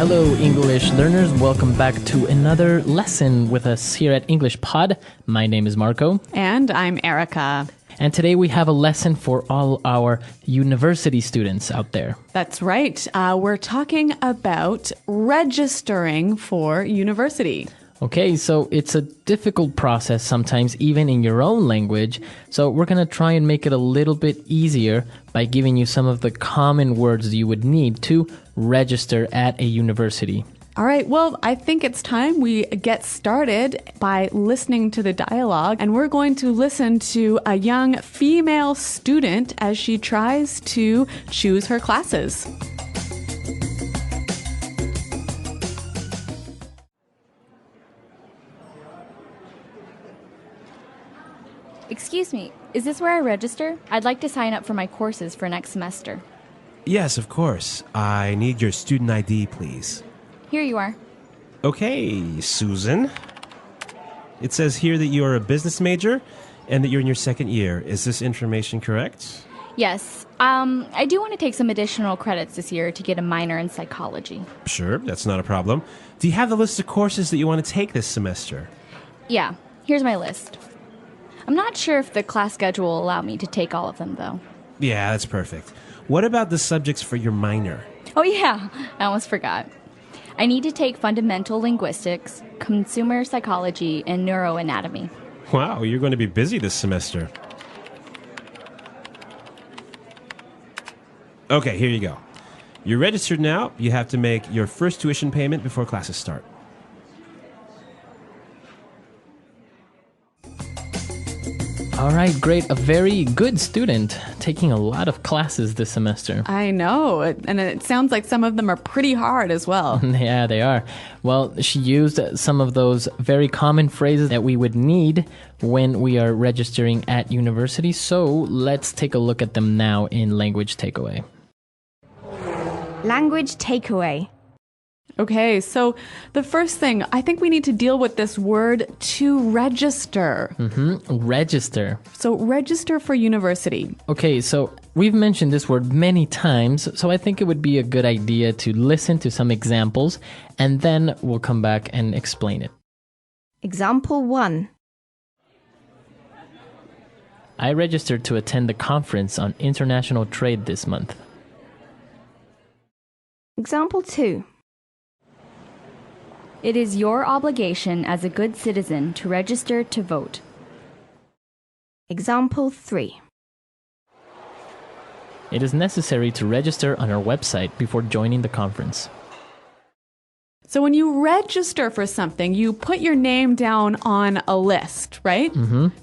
Hello, English learners. Welcome back to another lesson with us here at English Pod. My name is Marco. And I'm Erica. And today we have a lesson for all our university students out there. That's right. We're talking about registering for university. Okay, so it's a difficult process sometimes, even in your own language. So we're going to try and make it a little bit easier by giving you some of the common words you would need to register at a university. All right, well, I think it's time we get started by listening to the dialogue. And we're going to listen to a young female student as she tries to choose her classes. Excuse me, is this where I register? I'd like to sign up for my courses for next semester. Yes, of course. I need your student ID, please. Here you are. Okay, Susan. It says here that you are a business major and that you're in your second year. Is this information correct? Yes, I do want to take some additional credits this year to get a minor in psychology. Sure, that's not a problem. Do you have the list of courses that you want to take this semester? Yeah, here's my list. I'm not sure if the class schedule will allow me to take all of them, though. Yeah, that's perfect. What about the subjects for your minor? Oh yeah, I almost forgot. I need to take fundamental linguistics, consumer psychology, and neuroanatomy. Wow, you're going to be busy this semester. Okay, here you go. You're registered now. You have to make your first tuition payment before classes start. All right, great. A very good student, taking a lot of classes this semester. I know, and it sounds like some of them are pretty hard as well. Yeah, they are. Well, she used some of those very common phrases that we would need when we are registering at university. So let's take a look at them now in Language Takeaway. Language takeaway. Okay, so the first thing, I think we need to deal with this word to register. Register. So register for university. Okay, so we've mentioned this word many times, so I think it would be a good idea to listen to some examples, and then we'll come back and explain it. Example 1. I registered to attend the conference on international trade this month. Example 2. It is your obligation as a good citizen to register to vote. Example 3. It is necessary to register on our website before joining the conference. So when you register for something, you put your name down on a list, right?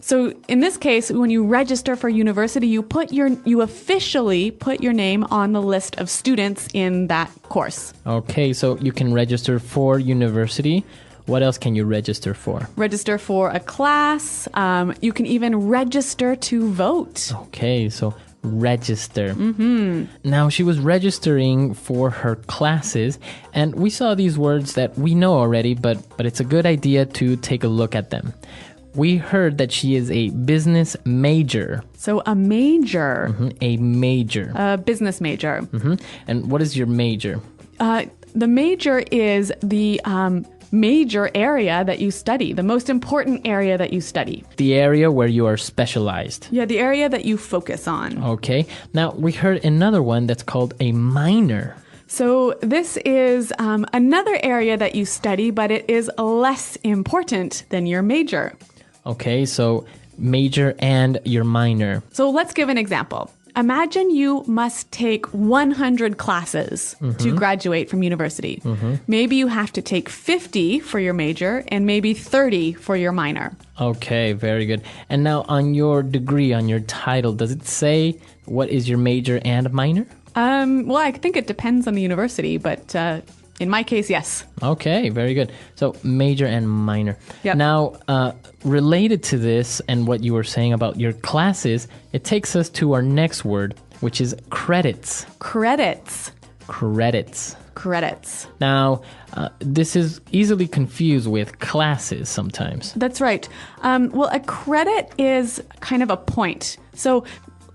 So in this case, when you register for university, you officially put your name on the list of students in that course. Okay, so you can register for university. What else can you register for? Register for a class. You can even register to vote. Okay, so register. Now, she was registering for her classes, and we saw these words that we know already, but it's a good idea to take a look at them. We heard that she is a business major. So a major. A major. A business major. And what is your major? The major is the major area that you study, the most important area that you study. The area where you are specialized. Yeah, the area that you focus on. Okay. Now, we heard another one that's called a minor. So this is another area that you study, but it is less important than your major. Okay, so major and your minor. So let's give an example. Imagine you must take 100 classes to graduate from university. Maybe you have to take 50 for your major and maybe 30 for your minor. Okay, very good. And now on your degree, on your title, does it say what is your major and minor? Well, I think it depends on the university, but in my case, yes. Okay, very good. So major and minor. Yep. Now, related to this and what you were saying about your classes, it takes us to our next word, which is credits. Credits. Credits. Credits. Now, this is easily confused with classes sometimes. That's right. Well, a credit is kind of a point. So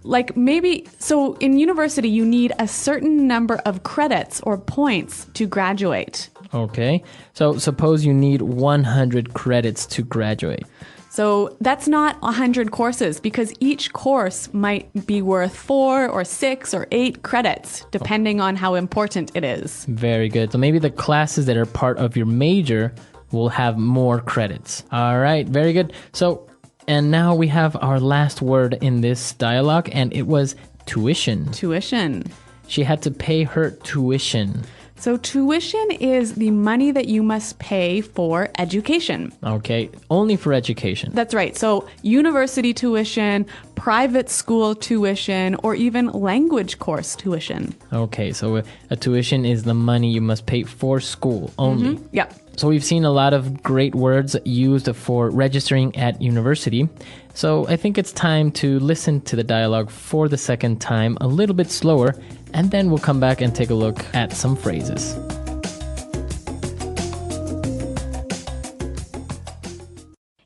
like maybe, so in university, you need a certain number of credits or points to graduate. Okay. So suppose you need 100 credits to graduate. So that's not 100 courses because each course might be worth 4 or 6 or 8 credits, depending on how important it is. Very good. So maybe the classes that are part of your major will have more credits. All right. Very good. So, and now we have our last word in this dialogue, and it was tuition. Tuition. She had to pay her tuition. So tuition is the money that you must pay for education. Okay, only for education. That's right. So university tuition, private school tuition, or even language course tuition. Okay, so a tuition is the money you must pay for school only. Yep. So we've seen a lot of great words used for registering at university. So I think it's time to listen to the dialogue for the second time a little bit slower, and then we'll come back and take a look at some phrases.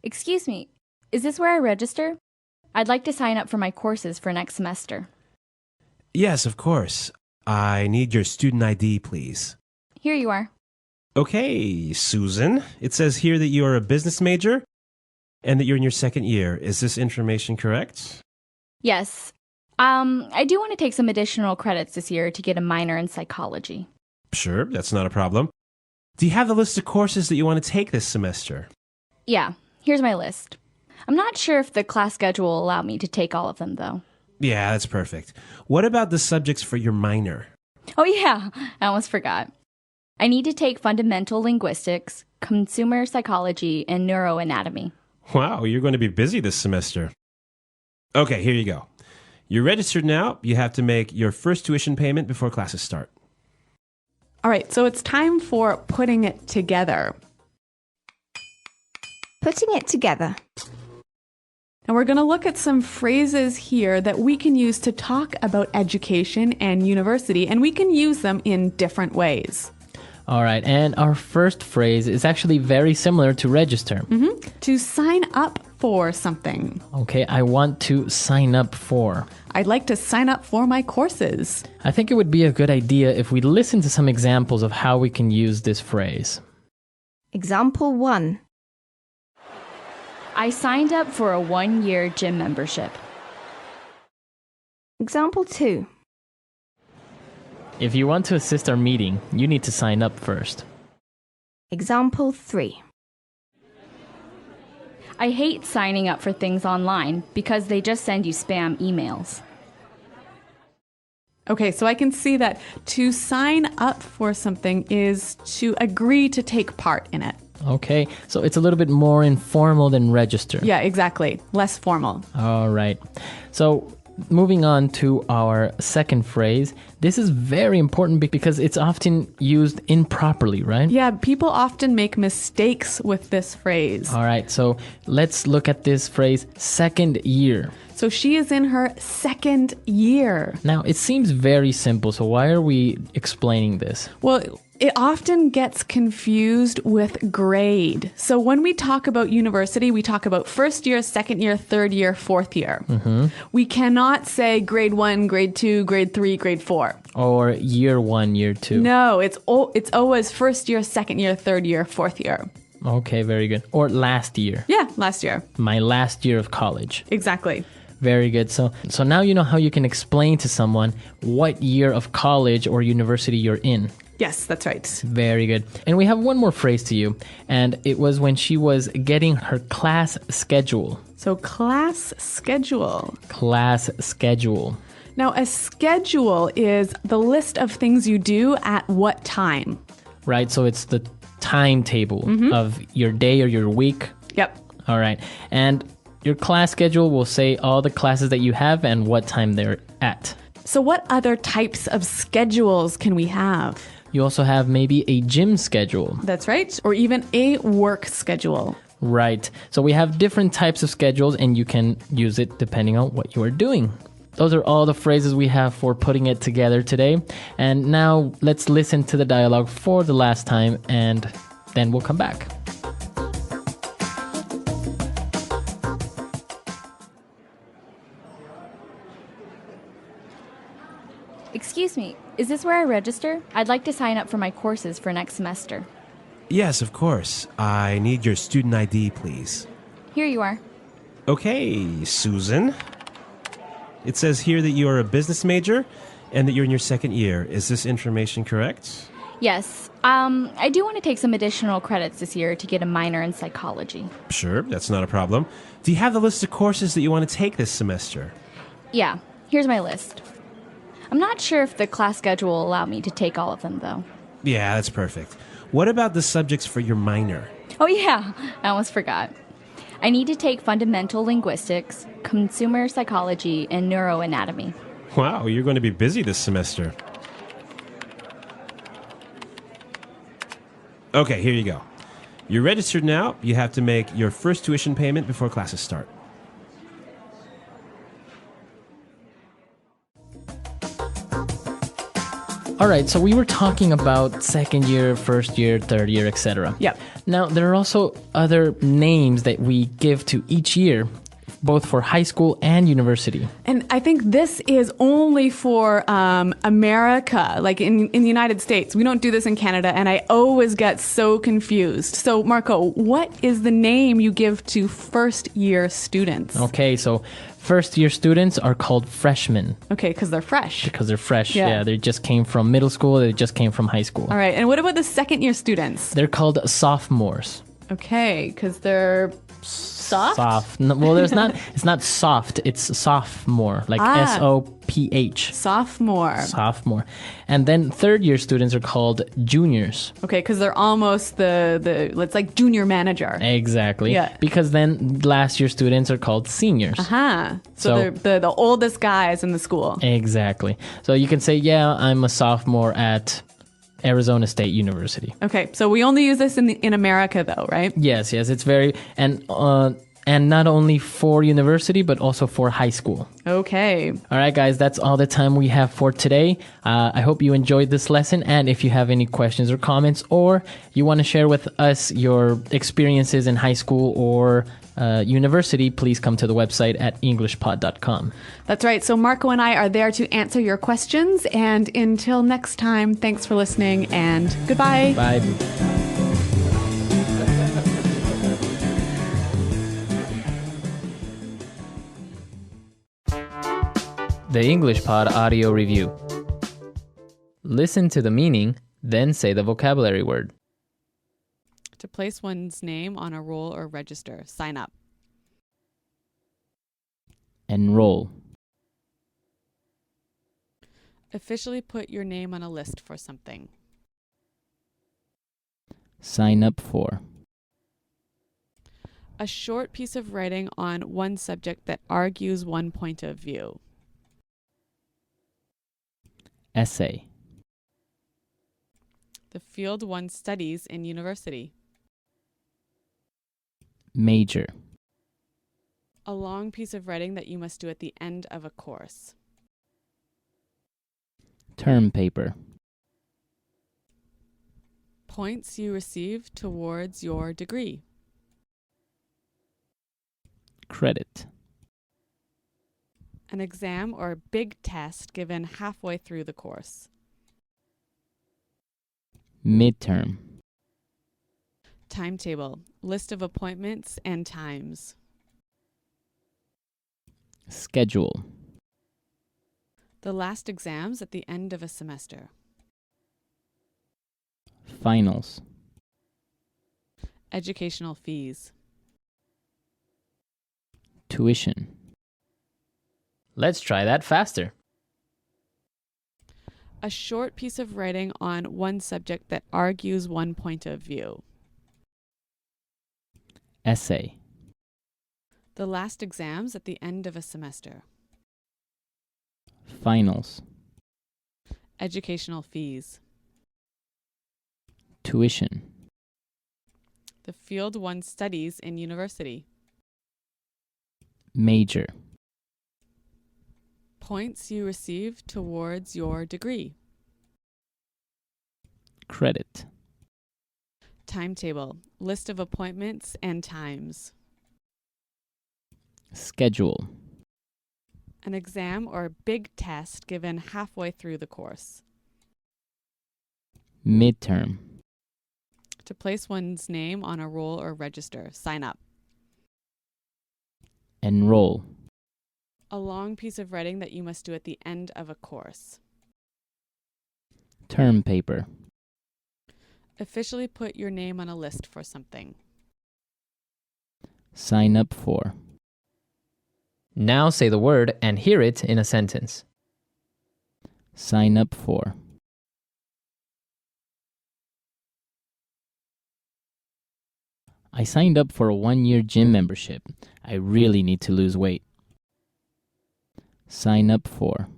Excuse me, is this where I register? I'd like to sign up for my courses for next semester. Yes, of course. I need your student ID, please. Here you are. Okay, Susan. It says here that you are a business major and that you're in your second year. Is this information correct? Yes. I do want to take some additional credits this year to get a minor in psychology. Sure, that's not a problem. Do you have the list of courses that you want to take this semester? Yeah, here's my list. I'm not sure if the class schedule will allow me to take all of them, though. Yeah, that's perfect. What about the subjects for your minor? Oh, yeah, I almost forgot. I need to take fundamental linguistics, consumer psychology, and neuroanatomy. Wow, you're going to be busy this semester. Okay, here you go. You're registered now. You have to make your first tuition payment before classes start. All right, so it's time for putting it together. Putting it together. And we're going to look at some phrases here that we can use to talk about education and university, and we can use them in different ways. All right, and our first phrase is actually very similar to register. To sign up for something. Okay, I want to sign up for. I'd like to sign up for my courses. I think it would be a good idea if we listen to some examples of how we can use this phrase. Example 1. I signed up for a 1-year gym membership. Example 2. If you want to assist our meeting, you need to sign up first. Example 3. I hate signing up for things online because they just send you spam emails. Okay, so I can see that to sign up for something is to agree to take part in it. Okay, so it's a little bit more informal than register. Yeah, exactly. Less formal. All right. So moving on to our second phrase. This is very important because it's often used improperly, right? Yeah, people often make mistakes with this phrase. All right, so let's look at this phrase, second year. So she is in her second year. Now, it seems very simple, so why are we explaining this? Well, it often gets confused with grade. So when we talk about university, we talk about first year, second year, third year, fourth year. We cannot say grade 1, grade 2, grade 3, grade 4. Or year 1, year 2. No, it's always first year, second year, third year, fourth year. Okay, very good. Or last year. Yeah, last year. My last year of college. Exactly. Very good. So now you know how you can explain to someone what year of college or university you're in. Yes, that's right. Very good. And we have one more phrase to you, and it was when she was getting her class schedule. So class schedule. Class schedule. Now, a schedule is the list of things you do at what time. Right, so it's the timetable of your day or your week. Yep. All right. And your class schedule will say all the classes that you have and what time they're at. So what other types of schedules can we have? You also have maybe a gym schedule. That's right. Or even a work schedule. Right. So we have different types of schedules, and you can use it depending on what you are doing. Those are all the phrases we have for putting it together today. And now let's listen to the dialogue for the last time, and then we'll come back. this where I register? I'd like to sign up for my courses for next semester. Yes, of course. I need your student ID, please. Here you are. Okay, Susan. It says here that you are a business major and that you're in your second year. Is this information correct? Yes. I do want to take some additional credits this year to get a minor in psychology. Sure, that's not a problem. Do you have the list of courses that you want to take this semester? Yeah, here's my list. I'm not sure if the class schedule will allow me to take all of them, though. Yeah, that's perfect. What about the subjects for your minor? Oh, yeah, I almost forgot. I need to take fundamental linguistics, consumer psychology, and neuroanatomy. Wow, you're going to be busy this semester. Okay, here you go. You're registered now. You have to make your first tuition payment before classes start. All right, so we were talking about second year, first year, third year, etc. Yep. Now, there are also other names that we give to each year, both for high school and university. And I think this is only for America, like in the United States. We don't do this in Canada, and I always get so confused. So, Marco, what is the name you give to first-year students? Okay, so first year students are called freshmen Okay, because they're fresh. because they're fresh. Yeah. Yeah, they just came from middle school, they just came from high school. All right, and what about the second-year students? They're called sophomores. Okay, because they're soft? Soft. No, well, it's not soft, it's sophomore, like SOPH. Sophomore. Sophomore. And then third year students are called juniors. Okay, because they're almost it's like junior manager. Exactly. Yeah. Because then last year students are called seniors. Huh. So So- they're the oldest guys in the school. Exactly. So you can say, yeah, I'm a sophomore at Arizona State University. Okay, so we only use this in America, though, right? Yes, it's very and not only for university but also for high school. Okay. All right, guys, that's all the time we have for today. I hope you enjoyed this lesson, and if you have any questions or comments, or you want to share with us your experiences in high school or university, please come to the website at EnglishPod.com. That's right. So Marco and I are there to answer your questions. And until next time, thanks for listening and goodbye. Bye. The English Pod audio review. Listen to the meaning, then say the vocabulary word. To place one's name on a roll or register, sign up. Enroll. Officially put your name on a list for something. Sign up for. A short piece of writing on one subject that argues one point of view. Essay. The field one studies in university. Major. A long piece of writing that you must do at the end of a course. Term paper. Points you receive towards your degree. Credit. An exam or big test given halfway through the course. Midterm. Timetable, list of appointments and times. Schedule. The last exams at the end of a semester. Finals. Educational fees. Tuition. Let's try that faster. A short piece of writing on one subject that argues one point of view. Essay. The last exams at the end of a semester. Finals. Educational fees. Tuition. The field one studies in university. Major. Points you receive towards your degree. Credit. Timetable, list of appointments and times. Schedule. An exam or big test given halfway through the course. Midterm. To place one's name on a roll or register. Sign up. Enroll. A long piece of writing that you must do at the end of a course. Term paper. Officially put your name on a list for something. Sign up for. Now say the word and hear it in a sentence. Sign up for. I signed up for a 1-year gym membership. I really need to lose weight. Sign up for.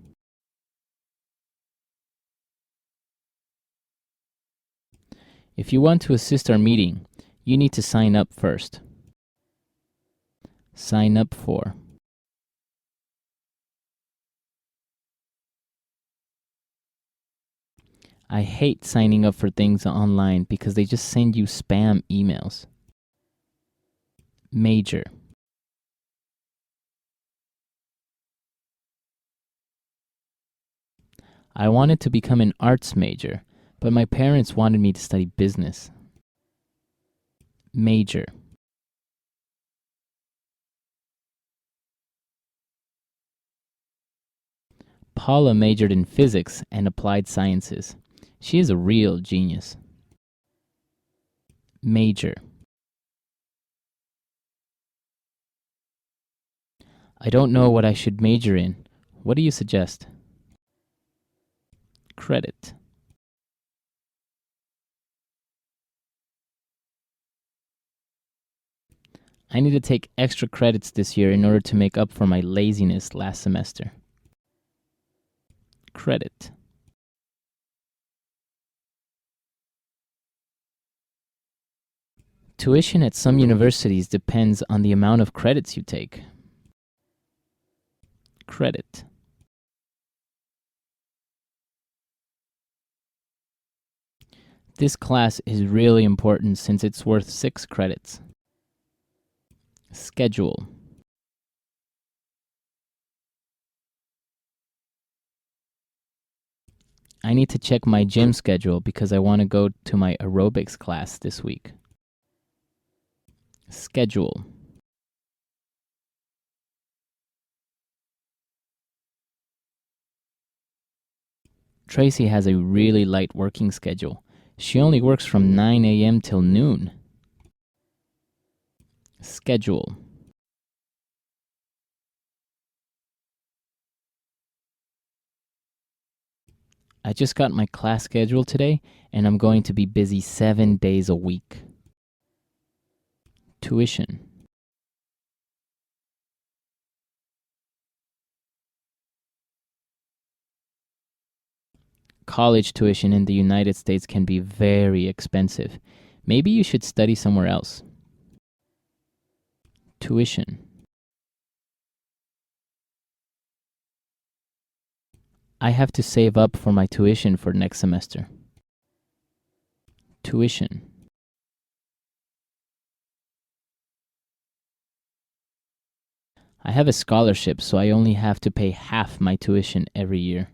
If you want to assist our meeting, you need to sign up first. Sign up for. I hate signing up for things online because they just send you spam emails. Major. I wanted to become an arts major, but my parents wanted me to study business. Major. Paula majored in physics and applied sciences. She is a real genius. Major. I don't know what I should major in. What do you suggest? Credit. I need to take extra credits this year in order to make up for my laziness last semester. Credit. Tuition at some universities depends on the amount of credits you take. Credit. This class is really important since it's worth 6 credits. Schedule. I need to check my gym schedule because I want to go to my aerobics class this week. Schedule. Tracy has a really light working schedule. She only works from 9 a.m. till noon. Schedule. I just got my class schedule today, and I'm going to be busy 7 days a week. Tuition. College tuition in the United States can be very expensive. Maybe you should study somewhere else. Tuition. I have to save up for my tuition for next semester. Tuition. I have a scholarship, so I only have to pay half my tuition every year.